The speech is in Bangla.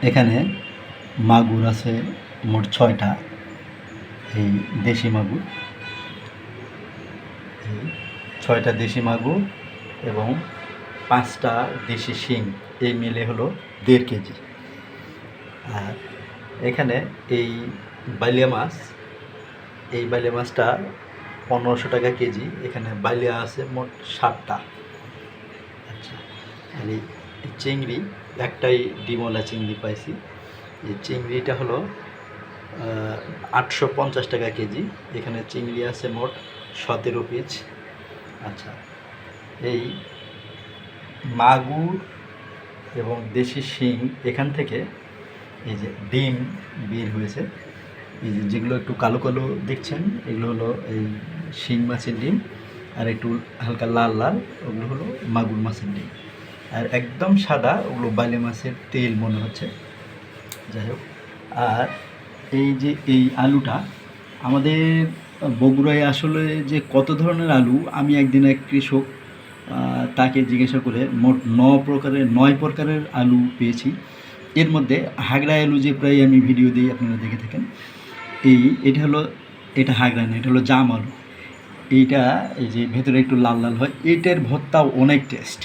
এখানে মাগুর আছে মোট 6টা, এই দেশি মাগুর, এই 6টা দেশি মাগুর এবং 5টা দেশি শিং, এই মিলে হলো 1.5 কেজি। আর এখানে এই বাইলিয়া মাছ, এই বাইলিয়া মাছটা 1500 টাকা কেজি। এখানে বাইলিয়া আছে মোট 7টা। আচ্ছা, আর এই চিংড়ি, একটাই ডিমওয়ালা চিংড়ি পাইছি। এই চিংড়িটা হলো 850 টাকা কেজি। এখানে চিংড়ি আছে মোট 17 পিস। আচ্ছা, এই মাগুর এবং দেশি শিং এখান থেকে এই যে ডিম বের হয়েছে, এই যে যেগুলো একটু কালো কালো দেখছেন, এগুলো হলো এই শিং মাছের ডিম, আর একটু হালকা লাল লাল ওগুলো হলো মাগুর মাছের ডিম, আর একদম সাদা ওগুলো বাইলে মাছের তেল মনে হচ্ছে। যাই হোক, আর এই যে এই আলুটা আমাদের বগুড়ায় আসলে যে কত ধরনের আলু, আমি একদিন এক কৃষক তাকে জিজ্ঞাসা করে মোট 9 প্রকারের আলু পেয়েছি। এর মধ্যে হাগড়া আলু যে প্রায় আমি ভিডিও দিই, আপনারা দেখে থাকেন, এটা হাগড়া না, এটা হলো জাম আলু। এইটা এই যে ভেতরে একটু লাল লাল হয়, এইটার ভর্তাও অনেক টেস্ট।